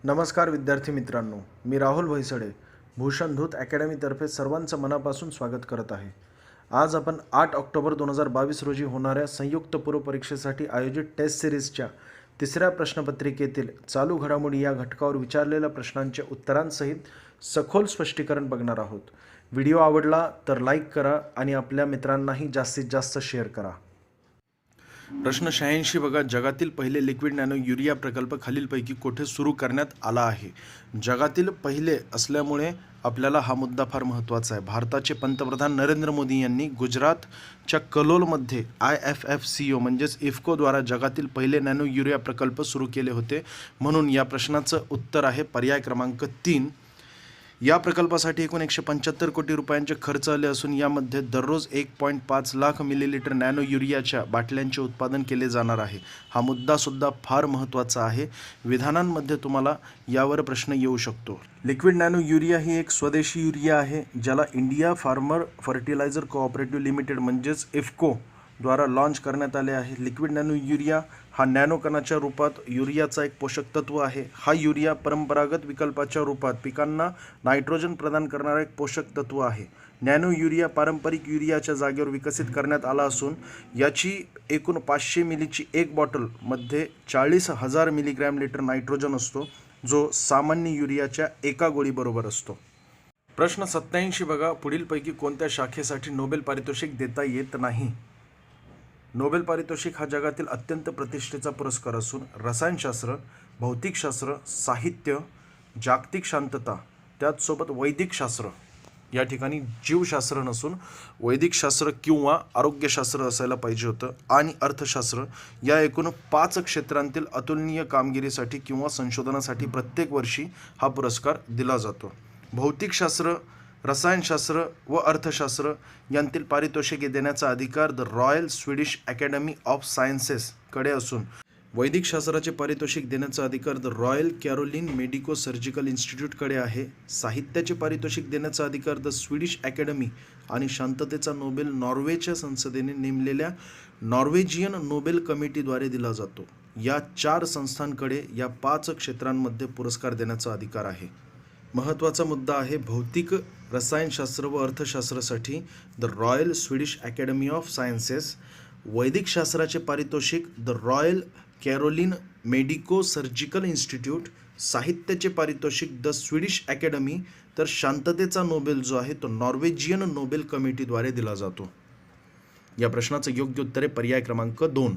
नमस्कार विद्यार्थी मित्रांनो, मी राहुल भैसडे भूषण धूत अकॅडमीतर्फे सर्वांचं मनापासून स्वागत करत आहे. आज आपण 8 ऑक्टोबर 2022 रोजी होणाऱ्या संयुक्त पूर्व परीक्षेसाठी आयोजित टेस्ट सिरीजच्या तिसऱ्या प्रश्नपत्रिकेतील चालू घडामोडी या घटकावर विचारलेल्या प्रश्नांच्या उत्तरांसहित सखोल स्पष्टीकरण बघणार आहोत. व्हिडिओ आवडला तर लाईक करा आणि आपल्या मित्रांनाही जास्तीत जास्त शेअर करा. प्रश्न 86 बघा, जगातील पहिले लिक्विड नॅनो युरिया प्रकल्प खालीलपैकी कोठे सुरू करण्यात आला आहे? जगातील पहिले असल्यामुळे आपल्याला हा मुद्दा फार महत्त्वाचा आहे. भारताचे पंतप्रधान नरेंद्र मोदी यांनी गुजरातच्या कलोलमध्ये IFFCO म्हणजेच इफ्कोद्वारा जगातील पहिले नॅनो युरिया प्रकल्प सुरू केले होते. म्हणून या प्रश्नाचं उत्तर आहे पर्याय क्रमांक 3. या प्रकल्पासाठी एकूण 175 कोटी रुपयांचे खर्च आले असून यामध्ये दररोज 1.5 लाख मिलीलिटर नॅनो युरियाच्या बाटल्यांचे उत्पादन केले जाणार आहे. हा मुद्दासुद्धा फार महत्त्वाचा आहे. विधानांमध्ये तुम्हाला यावर प्रश्न येऊ शकतो. लिक्विड नॅनो युरिया ही एक स्वदेशी युरिया आहे ज्याला India farmer fertiliser cooperative limited म्हणजेच इफ्को द्वारा लॉन्च करण्यात आले आहे. लिक्विड नॅनो युरिया हा नॅनो कणाच्या रूपात युरियाचा एक पोषक तत्व आहे. हा युरिया परंपरागत विकल्पाच्या रूपात पिकांना नायट्रोजन प्रदान करणारा एक पोषक तत्व आहे. नॅनो युरिया पारंपरिक युरियाच्या जागेवर विकसित करण्यात आला असून याची एकूण 500 मिलीची एक बॉटलमध्ये 40,000 मिलीग्रॅम लिटर नायट्रोजन असतो, जो सामान्य युरियाच्या एका गोळीबरोबर असतो. प्रश्न 87 बघा, पुढीलपैकी कोणत्या शाखेसाठी नोबेल पारितोषिक देता येत नाही? नोबेल पारितोषिक हा जगातील अत्यंत प्रतिष्ठेचा पुरस्कार असून रसायनशास्त्र, भौतिकशास्त्र, साहित्य, जागतिक शांतता त्याचसोबत वैदिकशास्त्र, या ठिकाणी जीवशास्त्र नसून वैदिकशास्त्र किंवा आरोग्यशास्त्र असायला पाहिजे होतं, आणि अर्थशास्त्र या एकूण 5 क्षेत्रांतील अतुलनीय कामगिरीसाठी किंवा संशोधनासाठी प्रत्येक वर्षी हा पुरस्कार दिला जातो. भौतिकशास्त्र, रसायनशास्त्र व अर्थशास्त्र यांतील पारितोषिके देण्याचा अधिकार the royal Swedish academy of सायन्सेसकडे असून वैदिकशास्त्राचे पारितोषिक देण्याचा अधिकार the royal Caroline medico surgical इन्स्टिट्यूटकडे आहे. साहित्याचे पारितोषिक देण्याचा अधिकार द स्वीडिश अकॅडमी आणि शांततेचा नोबेल नॉर्वेच्या संसदेने नेमलेल्या नॉर्वेजियन नोबेल कमिटीद्वारे दिला जातो. या 4 संस्थांकडे या 5 क्षेत्रांमध्ये पुरस्कार देण्याचा अधिकार आहे. महत्त्वाचा मुद्दा आहे भौतिक, रसायनशास्त्र व अर्थशास्त्रासाठी the royal Swedish academy of sciences, वैदिकशास्त्राचे पारितोषिक the royal Caroline medico surgical institute, साहित्याचे पारितोषिक द स्वीडिश अकॅडमी, तर शांततेचा नोबेल जो आहे तो नॉर्वेजियन नोबेल कमिटीद्वारे दिला जातो. या प्रश्नाचं योग्य उत्तर आहे पर्याय क्रमांक 2.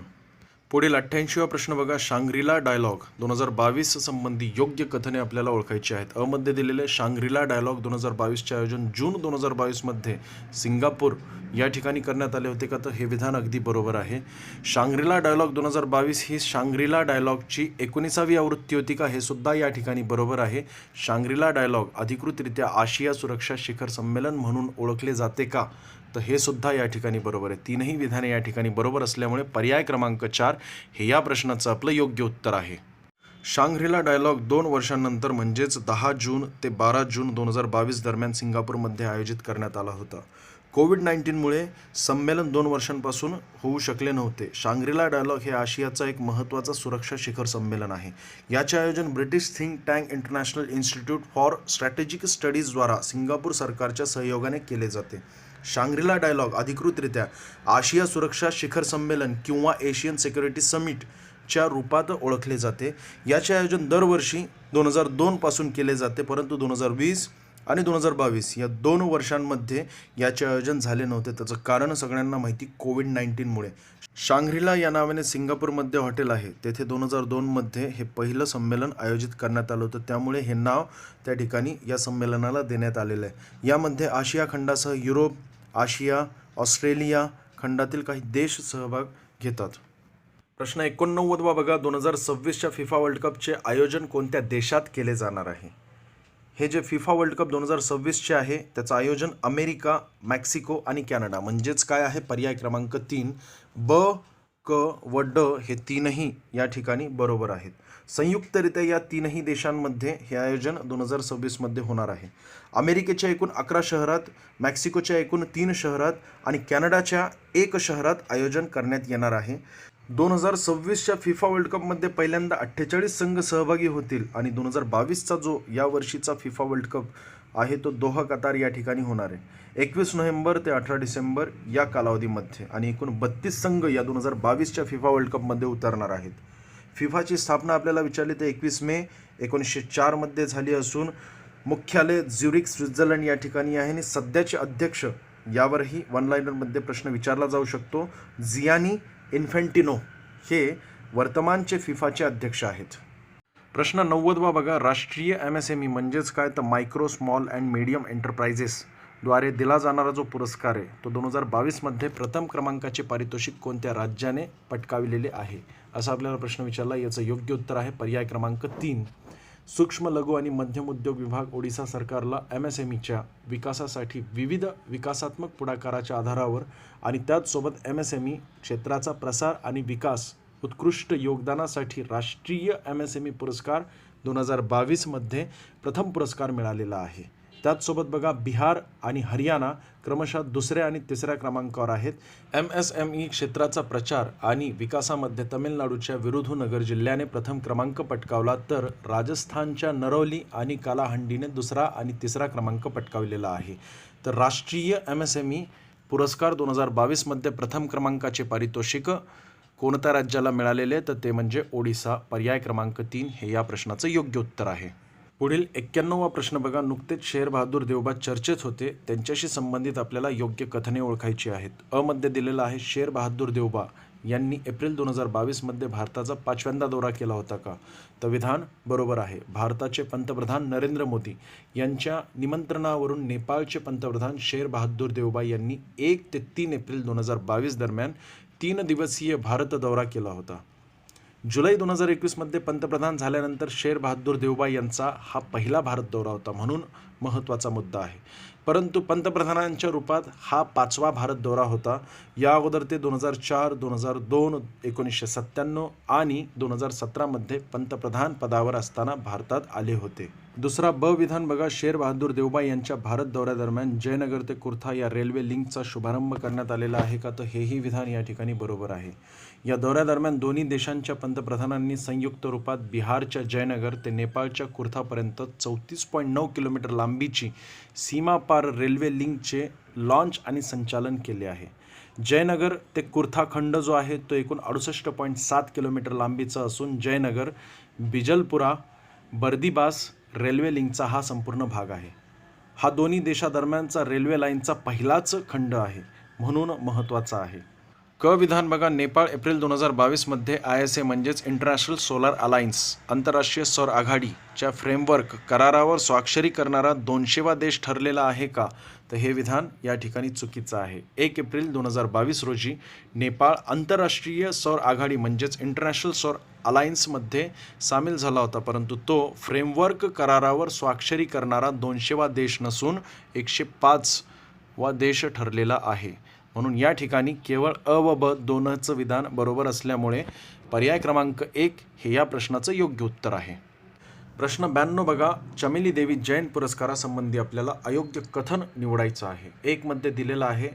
पुढील 88वा प्रश्न बघा, शांग्रीला डायलॉग 2022 संबंधी योग्य कथने आपल्याला ओळखायची आहेत. मध्ये दिलेले शांग्रीला डायलॉग 2022चे आयोजन जून 2022 मध्ये सिंगापूर या ठिकाणी करण्यात आले होते का? तर हे विधान अगदी बरोबर आहे. शांग्रीला डायलॉग 2022 ही शांग्रीला डायलॉगची 19वी आवृत्ती होती का? हे सुद्धा या ठिकाणी बरोबर आहे. शांग्रीला डायलॉग अधिकृतरित्या आशिया सुरक्षा शिखर संमेलन म्हणून ओळखले जाते का? तर हे सुद्धा या ठिकाणी बरोबर आहे. 3ही विधाने या ठिकाणी बरोबर असल्यामुळे पर्याय क्रमांक 4 हे या प्रश्नाचं आपलं योग्य उत्तर आहे. शांग्रीला डायलॉग 2 वर्षांनंतर म्हणजेच 10 जून ते 12 जून 2022 दरम्यान सिंगापूरमध्ये आयोजित करण्यात आला होता. कोविड-19मुळे संमेलन 2 वर्षांपासून होऊ शकले नव्हते. शांग्रीला डायलॉग हे आशियाचा एक महत्त्वाचा सुरक्षा शिखर संमेलन आहे. याचे आयोजन British think tank international institute for strategic स्टडीजद्वारा सिंगापूर सरकारच्या सहयोगाने केले जाते. शांग्रीला डायलॉग अधिकृतरित्या आशिया सुरक्षा शिखर संमेलन किंवा एशियन सिक्युरिटी समिटच्या रूपात ओळखले जाते. याचे आयोजन दरवर्षी 2002 पासून केले जाते, परंतु 2020 आणि 2022 या 2 वर्षांमध्ये याचे आयोजन झाले नव्हते. त्याचं कारण सगळ्यांना माहिती, कोविड-19मुळे. शांग्रीला या नावाने सिंगापूरमध्ये हॉटेल आहे. तेथे 2002मध्ये हे पहिलं संमेलन आयोजित करण्यात आलं होतं, त्यामुळे हे नाव त्या ठिकाणी या संमेलनाला देण्यात आलेलं आहे. यामध्ये आशिया खंडासह युरोप, आशिया, ऑस्ट्रेलिया खंडातील काही देश सहभाग घेतात. प्रश्न 89वा बघा, 2026च्या फिफा वर्ल्ड कपचे आयोजन कोणत्या देशात केले जाणार आहे? हे जे फिफा वर्ल्ड कप 2026चे आहे त्याचं आयोजन अमेरिका, मेक्सिको आणि कॅनडा म्हणजेच काय आहे? पर्याय क्रमांक 3. ब, क व ड हे 3ही या ठिकाणी बरोबर आहेत. संयुक्तरित्या या 3ही देशांमध्ये हे आयोजन 2026मध्ये होणार आहे. अमेरिकेच्या एकूण 11 शहरात, मेक्सिकोच्या एकूण 3 शहरात आणि कॅनडाच्या 1 शहरात आयोजन करण्यात येणार आहे. 2026च्या फिफा वर्ल्ड कपमध्ये पहिल्यांदा 48 संघ सहभागी होतील आणि 2022चा जो या वर्षीचा फिफा वर्ल्ड कप आहे तो दोहा कतार या ठिकाणी होणार आहे 21 नोव्हेंबर ते 18 डिसेंबर या कालावधीमध्ये आणि एकूण 32 संघ या 2022च्या फिफा वर्ल्ड कपमध्ये उतरणार आहेत. फिफाची स्थापना आपल्याला विचारली तर 21 मे 1904 मध्ये झाली असून मुख्यालय झ्युरिक स्वित्झर्लंड या ठिकाणी आहे आणि सध्याचे अध्यक्ष यावरही वन लाईनरमध्ये प्रश्न विचारला जाऊ शकतो. जियानी इन्फेंटिनो हे वर्तमानचे फिफाचे अध्यक्ष आहेत. प्रश्न 90वा बघा, राष्ट्रीय MSME म्हणजेच काय तर micro small and medium enterprises द्वारे दिला जाणारा जो पुरस्कार आहे तो 2022 मध्ये प्रथम क्रमांकाचे पारितोषिक कोणत्या राज्याने पटकाविलेले आहे असा आपल्याला प्रश्न विचारला. याचं योग्य उत्तर आहे पर्याय क्रमांक 3. सूक्ष्म लघु आणि मध्यम उद्योग विभाग ओडिशा सरकारला MSMEच्या विकासासाठी विविध विकासात्मक पुढाकाराच्या आधारावर आणि त्याचसोबत MSME क्षेत्राचा प्रसार आणि विकास उत्कृष्ट योगदानासाठी राष्ट्रीय MSME पुरस्कार 2022 मध्ये प्रथम पुरस्कार मिळालेला आहे. त्याचसोबत बघा, बिहार आणि हरियाणा क्रमशः दुसऱ्या आणि तिसऱ्या क्रमांकावर आहेत. MSME क्षेत्राचा प्रचार आणि विकासामध्ये तमिळनाडूच्या विरुधुनगर जिल्ह्याने प्रथम क्रमांक पटकावला तर राजस्थानच्या नरौली आणि कालाहंडीने दुसरा आणि तिसरा क्रमांक पटकावलेला आहे. तर राष्ट्रीय MSME पुरस्कार 2022 मध्ये प्रथम क्रमांकाचे पारितोषिक कोणत्या राज्याला मिळालेले तर ते म्हणजे ओडिशा. पर्याय क्रमांक 3 हे या प्रश्नाचं योग्य उत्तर आहे. पुढील 91वा प्रश्न बघा, नुकतेच शेर बहादूर देवबा चर्चेत होते त्यांच्याशी संबंधित आपल्याला योग्य कथने ओळखायची आहेत. अ मध्ये दिलेलं आहे, शेर बहादूर देवबा यांनी एप्रिल 2022 मध्ये भारताचा 5व्यांदा दौरा केला होता का? तर विधान बरोबर आहे. भारताचे पंतप्रधान नरेंद्र मोदी यांच्या निमंत्रणावरून नेपाळचे पंतप्रधान शेर बहादूर देवबा यांनी 1 ते 3 एप्रिल 2022 दरम्यान 3 दिवसीय भारत दौरा केला होता. जुलै 2021 मध्ये पंतप्रधान झाल्यानंतर शेर बहादूर देवबा यांचा हा पहिला भारत दौरा होता म्हणून महत्त्वाचा मुद्दा आहे. परंतु पंतप्रधानांच्या रूपात हा 5वा भारत दौरा होता. या अगोदर ते 2004, 2002, 1997 आणि 2017 मध्ये पंतप्रधान पदावर असताना भारतात आले होते. दुसरा ब विधान बघा, शेर बहादूर देवबा यांच्या भारत दौऱ्यादरम्यान जयनगर ते कुर्था या रेल्वे लिंकचा शुभारंभ करण्यात आलेला आहे का? तर हेही विधान या ठिकाणी बरोबर आहे. या दौऱ्यादरम्यान दोन्ही देशांच्या पंतप्रधानांनी संयुक्त रूपात बिहारच्या जयनगर ते नेपाळच्या कुर्थापर्यंत 34.9 किलोमीटर लांबीची सीमापार रेल्वे लिंकचे लॉन्च आणि संचालन केले आहे. जयनगर ते कुर्था खंड जो आहे तो एकूण 68.7 किलोमीटर लांबीचा असून जयनगर बिजलपुरा बर्दीबास रेल्वे लिंकचा हा संपूर्ण भाग आहे. हा दोन्ही देशादरम्यानचा रेल्वे लाईनचा पहिलाच खंड आहे म्हणून महत्त्वाचा आहे. क विधान बघा, नेपाळ एप्रिल 2022 मध्ये ISA म्हणजेच इंटरनॅशनल सोलार अलायन्स आंतरराष्ट्रीय सौर आघाडीच्या फ्रेमवर्क करारावर स्वाक्षरी करणारा 200वा देश ठरलेला आहे का? तर हे विधान या ठिकाणी चुकीचं आहे. 1 एप्रिल 2022 रोजी नेपाळ आंतरराष्ट्रीय सौर आघाडी म्हणजेच इंटरनॅशनल सौर अलायन्समध्ये सामील झाला होता परंतु तो फ्रेमवर्क करारावर स्वाक्षरी करणारा 200वा देश नसून 105वा देश ठरलेला आहे. म्हणून या ठिकाणी केवळ अ व ब दोनचं विधान बरोबर असल्यामुळे पर्याय क्रमांक 1 हे या प्रश्नाचं योग्य उत्तर आहे. प्रश्न 92 बघा, चमेली देवी जैन पुरस्कारासंबंधी आपल्याला अयोग्य कथन निवडायचं आहे. 1 मध्ये दिलेलं आहे,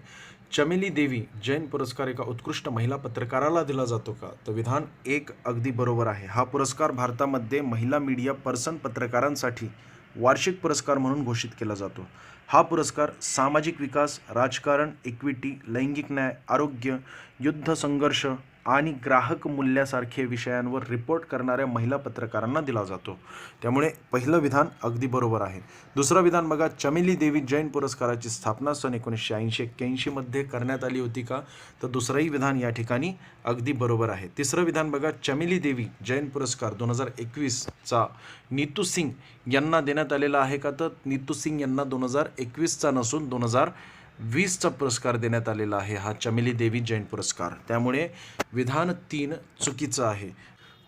चमेली देवी जैन पुरस्कार एका उत्कृष्ट महिला पत्रकाराला दिला जातो का? तर विधान 1 अगदी बरोबर आहे. हा पुरस्कार भारतामध्ये महिला मीडिया पर्सन पत्रकारांसाठी वार्षिक पुरस्कार म्हणून घोषित केला जातो. हा पुरस्कार सामाजिक विकास, राजकारण, इक्विटी, लैंगिक न्याय, आरोग्य, युद्ध संघर्ष आणि ग्राहक मूल्यासारखे विषयांवर रिपोर्ट करणाऱ्या महिला पत्रकारांना दिला जातो. त्यामुळे पहिलं विधान अगदी बरोबर आहे. दुसरं विधान बघा, चमेली देवी जैन पुरस्काराची स्थापना सन 1980-81 मध्ये करण्यात आली होती का? तर दुसरंही विधान या ठिकाणी अगदी बरोबर आहे. तिसरं विधान बघा, चमेली देवी जैन पुरस्कार 2021चा नीतू सिंग यांना देण्यात आलेला आहे का? तर नीतू सिंग यांना 2021चा नसून 2020चा पुरस्कार देण्यात आलेला आहे हा चमेली देवी जैन पुरस्कार. त्यामुळे विधान 3 चुकीचं आहे.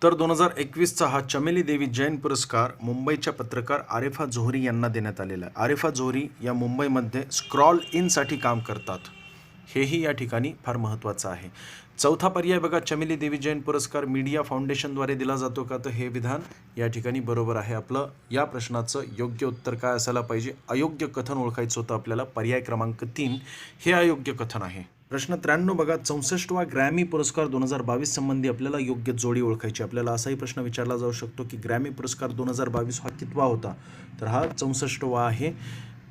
तर 2021चा हा चमेली देवी जैन पुरस्कार मुंबईच्या पत्रकार आरिफा जोहरी यांना देण्यात आलेला आहे. आरिफा जोहरी या मुंबईमध्ये स्क्रॉल इनसाठी काम करतात, हेही या ठिकाणी फार महत्त्वाचं आहे. चौथा पर्याय बघा, चमेली देवी जैन पुरस्कार मीडिया फाउंडेशनद्वारे दिला जातो का? तर हे विधान या ठिकाणी बरोबर आहे. आपलं या प्रश्नाचं योग्य उत्तर काय असायला पाहिजे? अयोग्य कथन ओळखायचं होतं आपल्याला. पर्याय क्रमांक 3 हे अयोग्य कथन आहे. प्रश्न 93 बघा, 64वा ग्रॅमी पुरस्कार 2022 संबंधी आपल्याला योग्य जोडी ओळखायची. आपल्याला असाही प्रश्न विचारला जाऊ शकतो की ग्रॅमी पुरस्कार 2022 हा कितवा होता, तर हा 64वा आहे.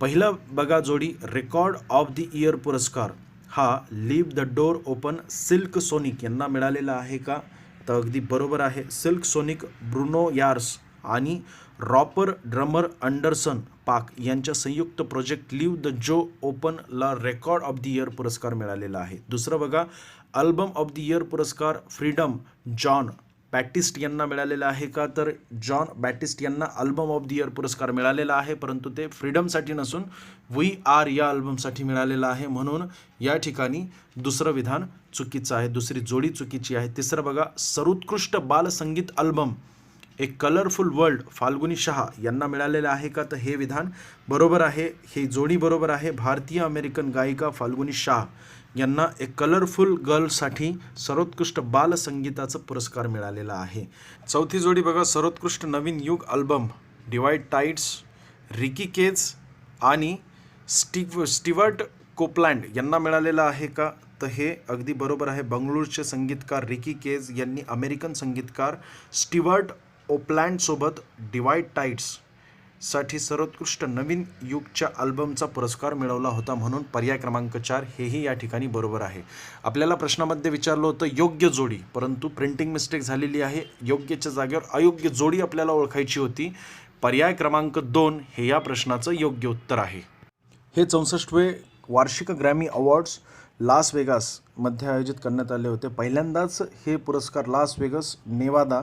पहिला बघा जोडी, रेकॉर्ड ऑफ द इयर पुरस्कार हा leave the door open silk sonic यांना मिळालेला आहे का, तर अगदी बरोबर आहे. सिल्क सोनिक ब्रुनो यार्स आणि रॉपर ड्रमर अँडरसन पाक यांच्या संयुक्त प्रोजेक्ट लिव्ह द जो ओपनला रेकॉर्ड ऑफ द इयर पुरस्कार मिळालेला आहे. दुसरं बघा, अल्बम ऑफ द इयर पुरस्कार फ्रीडम जॉन बॅटिस्ट यांना मिळालेला आहे का, तर जॉन बॅटिस्ट यांना अल्बम ऑफ द इयर पुरस्कार मिळालेला आहे, परंतु ते फ्रीडमसाठी नसून वी आर या अल्बमसाठी मिळालेला आहे, म्हणून या ठिकाणी दुसरं विधान चुकीचं आहे, दुसरी जोडी चुकीची आहे. तिसरं बघा, सर्वोत्कृष्ट बालसंगीत अल्बम ए कलरफुल वर्ल्ड फाल्गुनी शहा यांना मिळालेलं आहे का, तर हे विधान बरोबर आहे, ही जोडी बरोबर आहे. भारतीय अमेरिकन गायिका फाल्गुनी शाह यांना एक कलरफुल गर्लसाठी सर्वोत्कृष्ट बालसंगीताचा पुरस्कार मिळालेला आहे. चौथी जोडी बघा, सर्वोत्कृष्ट नवीन युग album Divine Tides Ricky Kej आणि स्टीवर्ट कोपलँड यांना मिळालेलं आहे का, तर हे अगदी बरोबर आहे. बंगळुरूचे संगीतकार रिकी केज यांनी अमेरिकन संगीतकार स्टीवर्ट ओपलँडसोबत डिवाइड टाइड्ससाठी सर्वोत्कृष्ट नवीन युगच्या अल्बमचा पुरस्कार मिळवला होता, म्हणून पर्याय क्रमांक 4 हेही या ठिकाणी बरोबर आहे. आपल्याला प्रश्नामध्ये विचारलं होतं योग्य जोडी, परंतु प्रिंटिंग मिस्टेक झालेली आहे. योग्यच्या जागेवर अयोग्य जोडी आपल्याला ओळखायची होती. पर्याय क्रमांक 2 हे या प्रश्नाचं योग्य उत्तर आहे. हे 64वे वार्षिक ग्रॅमी अवॉर्ड्स लास वेगासमध्ये आयोजित करण्यात आले होते. पहिल्यांदाच हे पुरस्कार लास वेगस नेवादा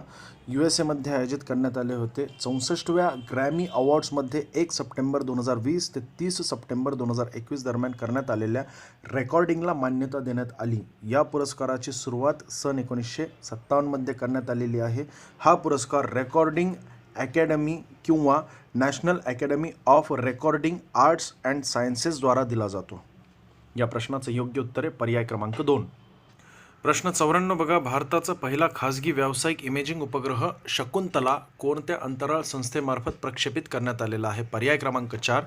USA मध्ये आयोजित करण्यात आले होते. 64व्या ग्रॅमी अवॉर्ड्समध्ये 1 सप्टेंबर 2020 ते 30 सप्टेंबर 2021 दरम्यान करण्यात आलेल्या रेकॉर्डिंगला मान्यता देण्यात आली. या पुरस्काराची सुरुवात सन 1957 मध्ये करण्यात आलेली आहे. हा पुरस्कार रेकॉर्डिंग अकॅडमी किंवा national academy of recording arts and सायन्सेसद्वारा दिला जातो. या प्रश्नाचं योग्य उत्तर आहे पर्याय क्रमांक 2. प्रश्न 94 बघा, भारताचा पहिला खाजगी व्यावसायिक इमेजिंग उपग्रह शकुंतला कोणत्या अंतराळ संस्थेमार्फत प्रक्षेपित करण्यात आलेला आहे, पर्याय क्रमांक 4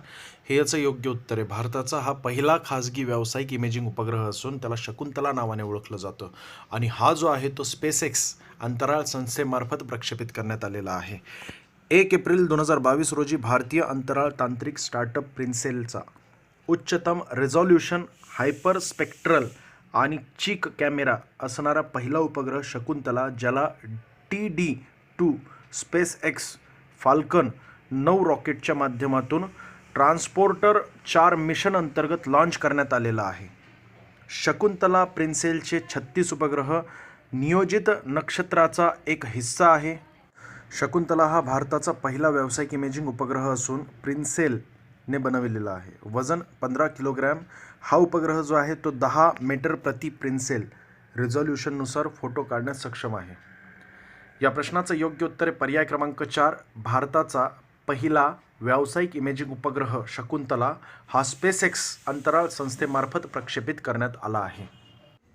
हे याचं योग्य उत्तर आहे. भारताचा हा पहिला खाजगी व्यावसायिक इमेजिंग उपग्रह असून त्याला शकुंतला नावाने ओळखलं जातं आणि हा जो आहे तो स्पेसएक्स अंतराळ संस्थेमार्फत प्रक्षेपित करण्यात आलेला आहे. 1 एप्रिल 2022 रोजी भारतीय अंतराळ तांत्रिक स्टार्टअप प्रिन्सेलचा उच्चतम रेझोल्यूशन हायपर स्पेक्ट्रल आणि चिक कॅमेरा असणारा पहिला उपग्रह शकुंतला, ज्याला TD2 स्पेसएक्स फाल्कन 9 रॉकेटच्या माध्यमातून ट्रान्सपोर्टर 4 मिशन अंतर्गत लॉन्च करण्यात आलेला आहे. शकुंतला प्रिन्सेलचे 36 उपग्रह नियोजित नक्षत्राचा एक हिस्सा आहे. शकुंतला हा भारताचा पहिला व्यावसायिक इमेजिंग उपग्रह असून प्रिन्सेलने बनविलेला आहे. वजन 15 किलोग्रॅम. हा उपग्रह जो आहे तो 10 मीटर प्रति प्रिन्सेल रिझोल्यूशननुसार फोटो काढण्यास सक्षम आहे. या प्रश्नाचं योग्य उत्तर आहे पर्याय क्रमांक 4. भारताचा पहिला व्यावसायिक इमेजिंग उपग्रह शकुंतला हा स्पेसएक्स अंतराळ संस्थेमार्फत प्रक्षेपित करण्यात आला आहे.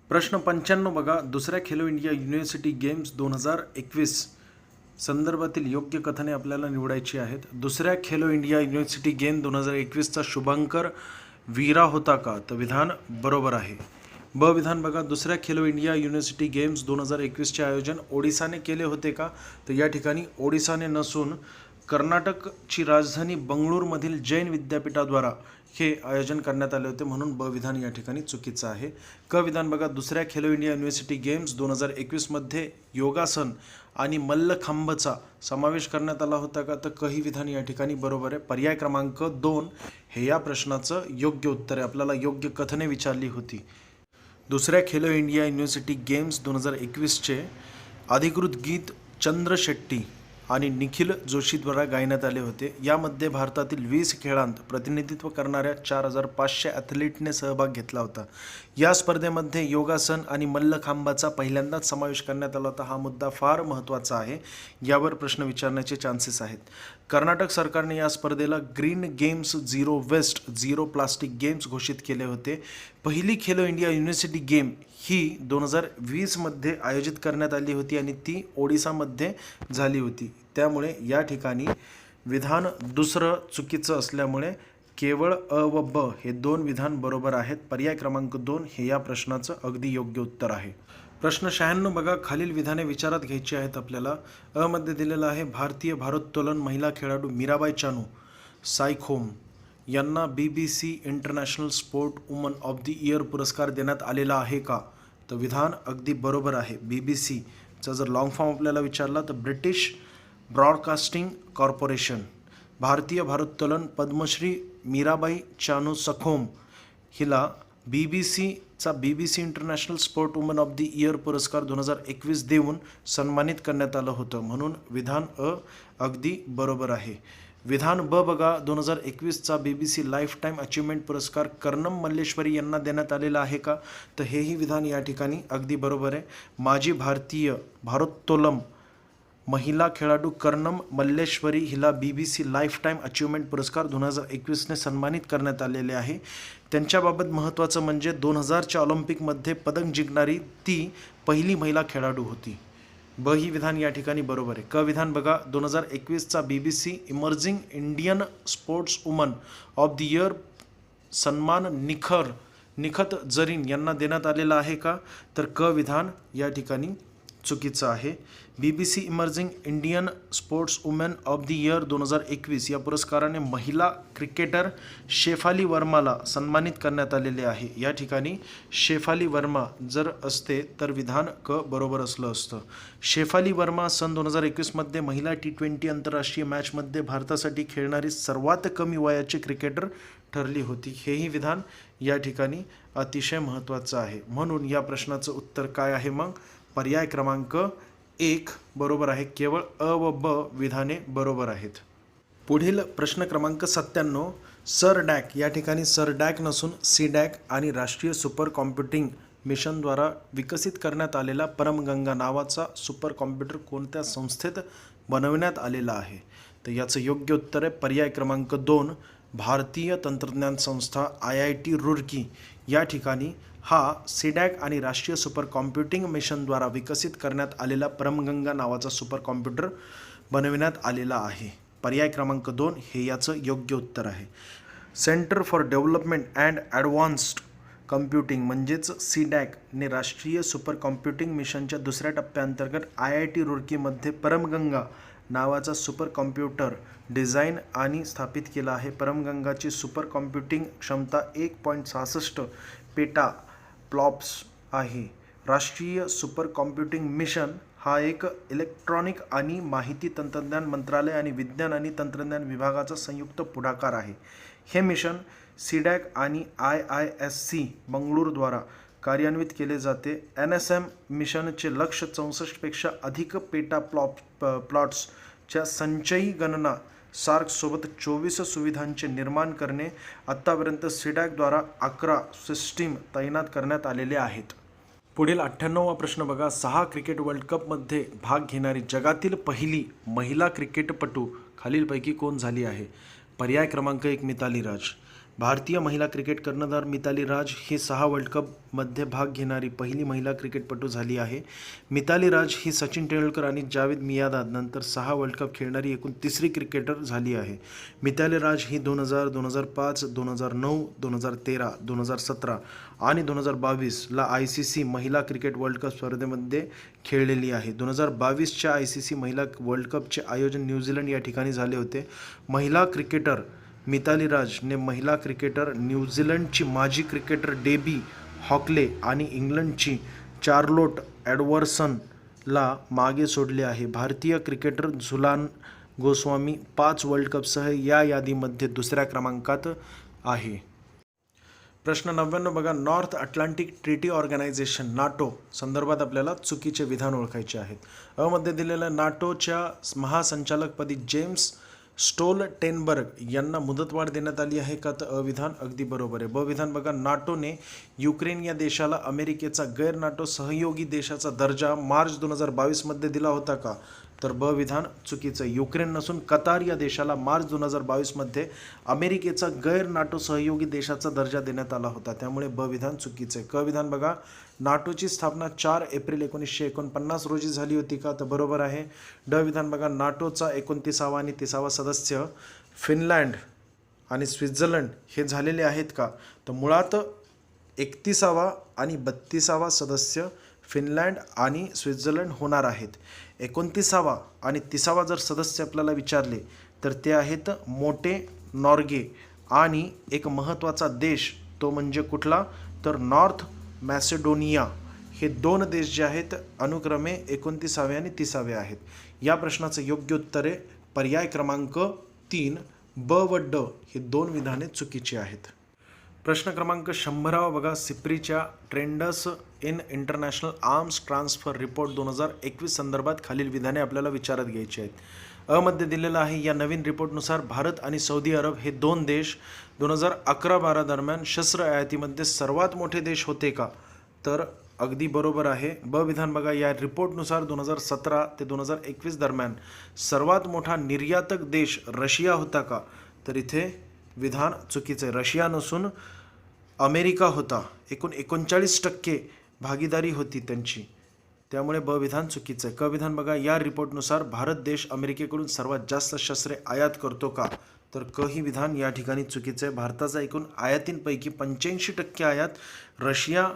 प्रश्न 95 बघा, दुसऱ्या खेलो इंडिया युनिव्हर्सिटी गेम्स 2021 संदर्भातील योग्य कथने आपल्याला निवडायची आहेत. दुसऱ्या खेलो इंडिया युनिव्हर्सिटी गेम 2021चा शुभांकर वीरा होता का, तर विधान बरोबर आहे. ब विधान बघा, दुसऱ्या खेलो इंडिया युनिव्हर्सिटी गेम्स 2021चे आयोजन ओडिसाने केले होते का, तर या ठिकाणी ओडिसाने नसून कर्नाटकची राजधानी बंगळूरमधील जैन विद्यापीठाद्वारा हे आयोजन करण्यात आले होते, म्हणून ब विधान या ठिकाणी चुकीचं आहे. क विधान बघा, दुसऱ्या खेलो इंडिया युनिव्हर्सिटी गेम्स 2021मध्ये योगासन आणि मल्लखांबचा समावेश करण्यात आला होता का, तर कही विधान या ठिकाणी बरोबर आहे. पर्याय क्रमांक 2 हे या प्रश्नाचं योग्य उत्तर आहे. आपल्याला योग्य कथने विचारली होती. दुसऱ्या खेलो इंडिया युनिव्हर्सिटी गेम्स 2021चे अधिकृत गीत चंद्र शेट्टी आणि निखिल जोशीद्वारा गायण्यात आले होते. यामध्ये भारतातील 20 खेळांत प्रतिनिधित्व करणाऱ्या 4500 ॲथलीटने सहभाग घेतला होता. या स्पर्धेमध्ये योगासन आणि मल्लखांबाचा पहिल्यांदाच समावेश करण्यात आला होता. हा मुद्दा फार महत्त्वाचा आहे, यावर प्रश्न विचारण्याचे चान्सेस आहेत. कर्नाटक सरकारने या स्पर्धेला green games zero waste zero plastic games घोषित केले होते. पहिली खेलो इंडिया युनिव्हर्सिटी गेम ही 2020मध्ये आयोजित करण्यात आली होती आणि ती ओडिसामध्ये झाली होती. त्यामुळे या ठिकाणी विधान दुसरं चुकीचं असल्यामुळे केवळ अ व ब हे दोन विधान बरोबर आहेत. पर्याय क्रमांक 2 हे या प्रश्नाचं अगदी योग्य उत्तर आहे. प्रश्न 96 बघा, खालील विधाने विचारात घ्यायची आहेत आपल्याला. अ मध्ये दिलेलं आहे, भारतीय भारोत्तोलन महिला खेळाडू मीराबाई चानू सायखोम यांना BBC international sport woman of the year पुरस्कार देण्यात आलेला आहे का? तर विधान अगदी बरोबर आहे. BBCचा जर लॉंग फॉर्म आपल्याला विचारला तर ब्रिटिश ब्रॉडकास्टिंग कॉर्पोरेशन. भारतीय भारोत्तोलन पद्मश्री मीराबाई चानू सखोम हिला BBC international sport woman of the year पुरस्कार 2021 देऊन सन्मानित करण्यात आलं होतं, म्हणून विधान अ अगदी बरोबर आहे. विधान ब बघा, 2021चा BBC लाईफ टाईम अचीवमेंट पुरस्कार कर्णम मल्लेश्वरी यांना देण्यात आलेला आहे का? तर हेही विधान या ठिकाणी अगदी बरोबर आहे. माजी भारतीय भारोत्तोलन महिला खेळाडू कर्णम मल्लेश्वरी हिला BBC लाईफ टाईम अचीवमेंट पुरस्कार 2021ने सन्मानित करण्यात आलेले आहे. त्यांच्याबाबत महत्त्वाचं म्हणजे 2000च्या ऑलिम्पिकमध्ये पदक जिंकणारी ती पहिली महिला खेळाडू होती. ब ही विधान या ठिकाणी बरोबर आहे. क विधान बघा, 2021चा BBC emerging Indian sports woman of the year सन्मान निखत जरीन यांना देण्यात आलेला आहे का? तर क विधान या ठिकाणी चुकीचं आहे. BBC emerging Indian sports women of the year 2021 या पुरस्काराने महिला क्रिकेटर शेफाली वर्माला सन्मानित करण्यात आलेले आहे. या ठिकाणी शेफाली वर्मा जर असते तर विधान क बरोबर असलं असतं. शेफाली वर्मा सन 2021मध्ये महिला T20 आंतरराष्ट्रीय मॅचमध्ये भारतासाठी खेळणारी सर्वात कमी वयाची क्रिकेटर ठरली होती. हेही विधान या ठिकाणी अतिशय महत्त्वाचं आहे. म्हणून या प्रश्नाचं उत्तर काय आहे मग? पर्याय क्रमांक 1 बरोबर आहे. केवळ अ व ब विधाने बरोबर आहेत. पुढील प्रश्न क्रमांक 97, सर डॅक या ठिकाणी सर डॅक नसून CDAC आणि राष्ट्रीय सुपर कॉम्प्युटिंग मिशनद्वारा विकसित करण्यात आलेला परमगंगा नावाचा सुपर कॉम्प्युटर कोणत्या संस्थेत बनवण्यात आलेला आहे? तर याचं योग्य उत्तर आहे पर्याय क्रमांक 2 भारतीय तंत्रज्ञान संस्था IIT रुड़की या ठिकाणी हा CDAC आणि राष्ट्रीय सुपर कॉम्प्युटिंग मिशनद्वारा विकसित करण्यात आलेला परमगंगा नावाचा सुपर कॉम्प्युटर बनविण्यात आलेला आहे. पर्याय क्रमांक 2 हे याचं योग्य उत्तर आहे. Centre for development and advanced computing म्हणजेच CDAC ने राष्ट्रीय सुपर कॉम्प्युटिंग मिशनच्या दुसऱ्या टप्प्याअंतर्गत IIT रुड़कीमध्ये परमगंगा नावाचा सुपर कॉम्प्युटर डिझाईन आणि स्थापित केला आहे. परमगंगाची सुपर कॉम्प्युटिंग क्षमता 1.66 पेटा प्लॉप्स आहे. राष्ट्रीय सुपर कॉम्प्युटिंग मिशन हा एक इलेक्ट्रॉनिक आणि माहिती तंत्रज्ञान मंत्रालय आणि विज्ञान आणि तंत्रज्ञान विभागाचा संयुक्त पुढाकार आहे. हे मिशन CDAC आणि IISc बंगळुरूद्वारा कार्यान्वित केले जाते. NSM मिशनचे लक्ष्य 64पेक्षा अधिक पेटा प्लॉट्सच्या संचयी गणना सार्कसोबत 24 सुविधांचे निर्माण करणे. आत्तापर्यंत CDACद्वारा 11 सिस्टीम तैनात करण्यात आलेले आहेत. पुढील 98वा प्रश्न बघा, 6 क्रिकेट वर्ल्ड कपमध्ये भाग घेणारी जगातील पहिली महिला क्रिकेटपटू खालीलपैकी कोण झाली आहे? पर्याय क्रमांक 1 मिताली राज. भारतीय महिला क्रिकेट कर्णधार मिताली राज ही 6 वर्ल्ड कपमध्ये भाग घेणारी पहिली महिला क्रिकेटपटू झाली आहे. मिताली राज ही सचिन तेंडुलकर आणि जावेद मियादाद नंतर 6 वर्ल्ड कप खेळणारी एकूण तिसरी क्रिकेटर झाली आहे. मिताली राज ही 2000, 2005, 2009, 2013, 2017 आणि 2022ला ICC महिला क्रिकेट वर्ल्ड कप स्पर्धेमध्ये खेळलेली आहे. 2022च्या ICC महिला वर्ल्ड कपचे आयोजन न्यूझीलंड या ठिकाणी झाले होते. महिला क्रिकेटर मिताली राज ने महिला क्रिकेटर न्यूझीलंडची माजी क्रिकेटर डेबी हॉकले आणि इंग्लंडची चार्लोट एडवर्सनला मागे सोडले आहे. भारतीय क्रिकेटर झुलान गोस्वामी 5 वर्ल्ड कपसह या यादीमध्ये दुसऱ्या क्रमांकात आहे. प्रश्न 99 बघा, North Atlantic Treaty Organization NATO संदर्भात आपल्याला चुकीचे विधान ओळखायचे आहेत. अ मध्ये दिलेल्या नाटोच्या महासंचालकपदी जेम्स स्टोलटेनबर्ग यांना मुदतवाढ देण्यात आली आहे का? तर अविधान अगदी बरोबर आहे. ब विधान बघा, नाटोने युक्रेन या देशाला अमेरिकेचा गैर नाटो सहयोगी देशाचा दर्जा मार्च 2022मध्ये दिला होता का? तर ब विधान चुकीचं. युक्रेन नसून कतार या देशाला मार्च 2022मध्ये अमेरिकेचा गैर नाटो सहयोगी देशाचा दर्जा देण्यात आला होता, त्यामुळे ब विधान चुकीचं आहे. क विधान बघा, नाटोची स्थापना 4 एप्रिल 1949 रोजी झाली होती का? तर बरोबर आहे. ड विधान बघा, नाटोचा 29वा आणि 30वा सदस्य फिनलँड आणि स्वित्झर्लंड हे झालेले आहेत का? तर मुळात 31वा आणि 32वा सदस्य फिनलँड आणि स्वित्झर्लंड होणार आहेत. 29वा आणि 30वा जर सदस्य आपल्याला विचारले तर ते आहेत मोटे नॉर्गे आणि एक महत्त्वाचा देश तो म्हणजे कुठला, तर नॉर्थ मॅसेडोनिया. हे दोन देश जे आहेत अनुक्रमे 29वे आणि 30वे आहेत. या प्रश्नाचं योग्य उत्तर आहे पर्याय क्रमांक 3 ब व ड हे दोन विधाने चुकीची आहेत. प्रश्न क्रमांक 100 बघा, सिप्रीच्या trends in international arms transfer report 2021 संदर्भात खालील विधाने आपल्याला विचारात घ्यायची आहेत. अ मध्ये दिलेलं आहे, या नवीन रिपोर्टनुसार भारत आणि सौदी अरब हे दोन देश 2011-12 दरम्यान शस्त्र आयातीमध्ये सर्वात मोठे देश होते का? तर अगदी बरोबर आहे. ब विधान बघा, या रिपोर्टनुसार 2017 ते 2021 दरम्यान सर्वात मोठा निर्यातक देश रशिया होता का? तर इथे विधान चुकीचं आहे. रशिया नसून अमेरिका होता. एकूण 39% भागीदारी होती त्यांची, त्यामुळे ब विधान चुकीचं आहे. क विधान बघा, या रिपोर्टनुसार भारत देश अमेरिकेकडून सर्वात जास्त शस्त्रे आयात करतो का? तर क ही विधान या ठिकाणी चुकीचं आहे. भारताचा एकूण आयातींपैकी 85% आयात रशिया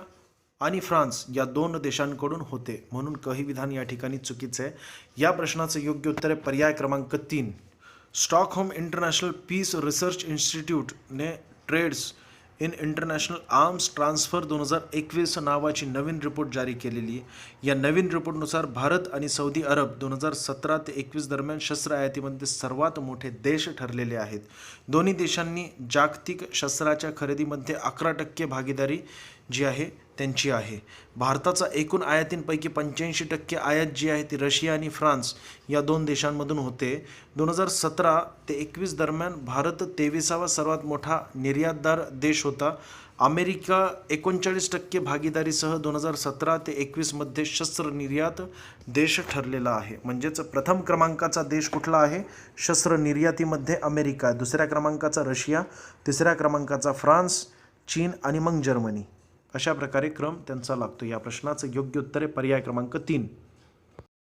आणि फ्रान्स या दोन देशांकडून होते, म्हणून क ही विधान या ठिकाणी चुकीचं आहे. या प्रश्नाचं योग्य उत्तर आहे पर्याय क्रमांक 3. स्टॉकहोम इंटरनॅशनल पीस रिसर्च इन्स्टिट्यूटने trends in international arms transfer 2021 नावाची नवीन रिपोर्ट जारी केलेली आहे. या नवीन रिपोर्टनुसार भारत आणि सौदी अरब 2017 ते 21 दरम्यान शस्त्र आयातीमध्ये सर्वात मोठे देश ठरलेले आहेत. दोन्ही देशांनी जागतिक शस्त्राच्या खरेदीमध्ये 11% भागीदारी जी आहे त्यांची आहे. भारताचा एकूण आयातींपैकी 85% आयात जी आहे ती रशिया आणि फ्रान्स या दोन देशांमधून होते. 2017 ते 21 दरम्यान भारत 23वा सर्वात मोठा निर्यातदार देश होता. अमेरिका 39% भागीदारीसह 2017 ते 21 मध्ये शस्त्र निर्यात देश ठरलेला आहे. म्हणजेच प्रथम क्रमांकाचा देश कुठला आहे शस्त्र निर्यातीमध्ये? अमेरिका. दुसऱ्या क्रमांकाचा रशिया, तिसऱ्या क्रमांकाचा फ्रान्स, चीन आणि मग जर्मनी. अशा प्रकारे क्रम त्यांचा लागतो. या प्रश्नाचं योग्य उत्तर आहे पर्याय क्रमांक 3.